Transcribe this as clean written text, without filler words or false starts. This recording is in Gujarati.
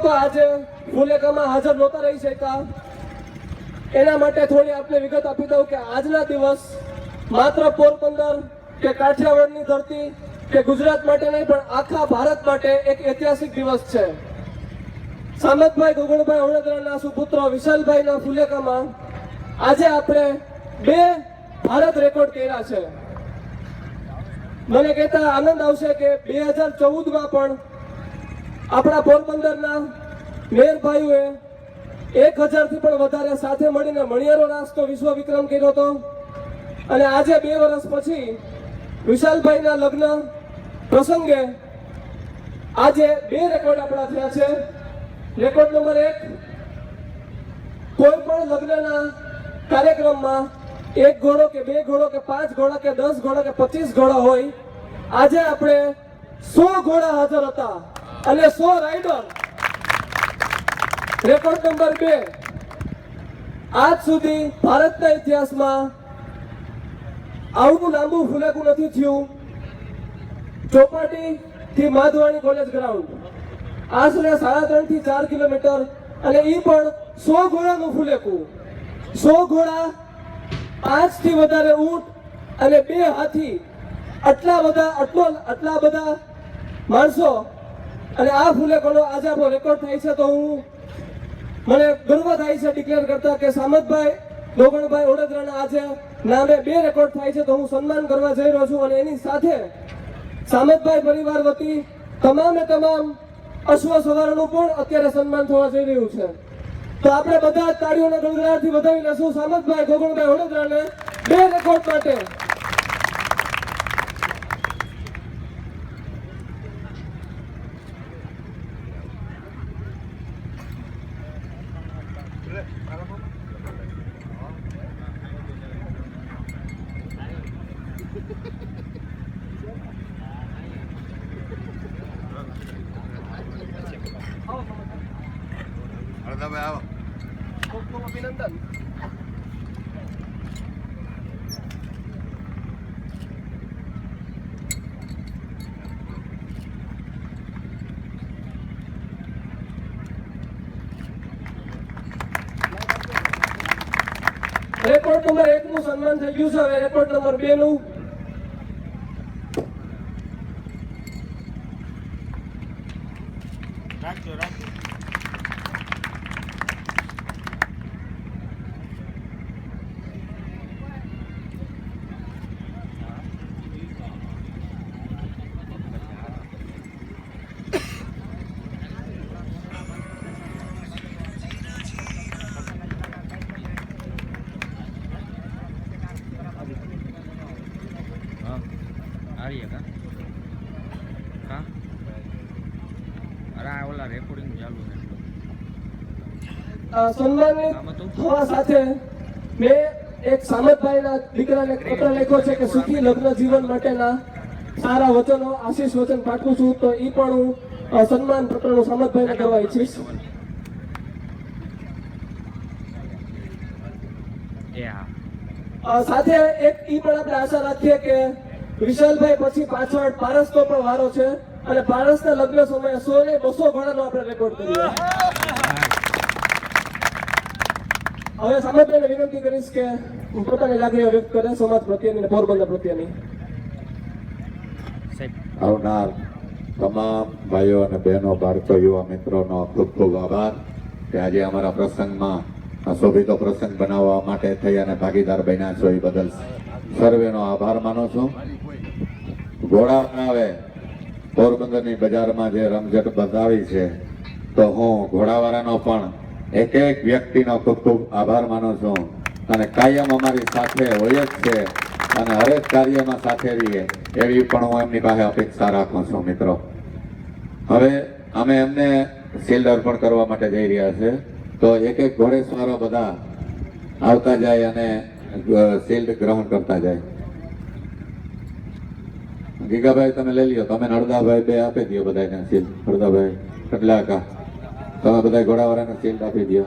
અથવા આજે ફુલેકામાં હાજર નહોતા રહી શક્યા એના માટે થોડી આપને વિગત આપી દઉં કે આજના દિવસ માત્ર પોરબંદર કે કાઠિયાવાડની ધરતી કે ગુજરાત માટે નહીં પણ આખા ભારત માટે એક ઐતિહાસિક દિવસ છે. સામતભાઈ ગોગણભાઈ ઓળેદરાના સુપુત્ર વિશાલભાઈના ફુલેકામાં આજે આપણે 2 ભારત રેકોર્ડ કર્યા છે. મને કહેતા આનંદ આવશે કે 2014માં પણ આપણા પોરબંદરના મેયરભાઈઓએ 1000થી પણ વધારે સાથે મળીને મણિયારો રાસનો વિશ્વ વિક્રમ કર્યો હતો. અને આજે 2 વર્ષ પછી વિશાલભાઈના લગ્ન પ્રસંગે આજે 2 રેકોર્ડ આપણા થયા છે. રેકોર્ડ નંબર 1, કોઈ પણ લગ્નના કાર્યક્રમમાં 1 ઘોડો કે 2 ઘોડો કે 5 ઘોડા કે 10 ઘોડા કે 25 ઘોડા હોય, આજે આપણે 100 ઘોડા હાજર હતા અને 100 રાઇડર. રેકોર્ડ નંબર 2, આજ સુધી ભારતના ઇતિહાસમાં આવડું લાંબુ ફુલેકું નથી થયું. ચોપાટી થી માધવાણી કોલેજ ગ્રાઉન્ડ આશરે 3.5 થી 4 કિલોમીટર અને એ પણ 100 ઘોડાનું ફુલેકું. 100 ઘોડા, 5 થી વધારે ઊંટ અને 2 હાથી, આટલા બધા માણસો અને આ ફુલેકોનો આજે આપણો રેકોર્ડ થાય છે. તો મને ગર્વ થાય છે ડિક્લેર કરતા કે સામતભાઈ ગોગણભાઈ ઓળેદરાના આજે નામે 2 રેકોર્ડ થાય છે. તો હું સન્માન કરવા જઈ રહ્યો છું અને એની સાથે સામતભાઈ પરિવાર વતી તમામે તમામ અશ્વ સવારોનું પણ અત્યારે સન્માન થવા જઈ રહ્યું છે. તો આપણે બધા તાળીઓના ગણગણાટથી વધાવી લેશું સામતભાઈ ગોગણભાઈ ઓળેદરાને 2 રેકોર્ડ માટે. ખૂબ ખૂબ અભિનંદન. રેકોર્ડ નંબર 1 નું સન્માન થઈ ગયું છે. હવે રેકોર્ડ નંબર 2 નું રાખજો. રેકોર્ડિંગ ચાલુ છે. સન્માનિત થવા સાથે મેં એક સામતભાઈના દીકરાને પત્ર લખ્યો છે કે સુખી લગ્ન જીવન માટેના સારા વચનો, આશીષ વચન પાઠવું છું. તો એ પણ હું સન્માન પત્રનું સામતભાઈને કરવા ઈચ્છીશ. સાથે એક ઈ પણ આપણે આશા રાખીએ કે વિશાલભાઈ પછી પાછળ પારસનો પણ વારો છે અને પારસના લગ્ન સમયે 100 ને 200 ઘોડાનો આપણે રેકોર્ડ કરીએ. હવે સામતભાઈને વિનંતી કરીશ કે પોતાની લાગણીઓ વ્યક્ત કરે સમાજ પ્રત્યેની અને પોરબંદર પ્રત્યેની. આવનાર તમામ ભાઈઓ અને બહેનો, બાળકો, યુવા મિત્રોનો ખૂબ ખૂબ આભાર કે આજે અમારા પ્રસંગમાં શોભિતો પ્રસંગ બનાવવા માટે થઈ અને ભાગીદાર બન્યા છો. એ બદલ સર્વેનો આભાર માનું છું. ઘોડા બનાવે પોરબંદરની બજારમાં જે રમઝટ બતાવી છે, તો હું ઘોડાવાળાનો પણ એક એક વ્યક્તિનો ખૂબ ખૂબ આભાર માનું છું. અને કાયમ અમારી સાથે હોય જ છે અને હરેક કાર્યમાં સાથે રહીએ એવી પણ હું એમની પાસે અપેક્ષા રાખું છું. મિત્રો, હવે અમે એમને શિલ્ડ અર્પણ કરવા માટે જઈ રહ્યા છે. તો એક એક ઘોડેસવારો બધા આવતા જાય અને શિલ્ડ ગ્રહણ કરતા જાય. ગીગાભાઈ તમે લઈ લ્યો, તમે નડદાભાઈ 2 આપી દો બધાને શિલ્ડ. નડદાભાઈ કટલાકા તમે બધા ઘોડાવાળાને શિલ્ડ આપી દો.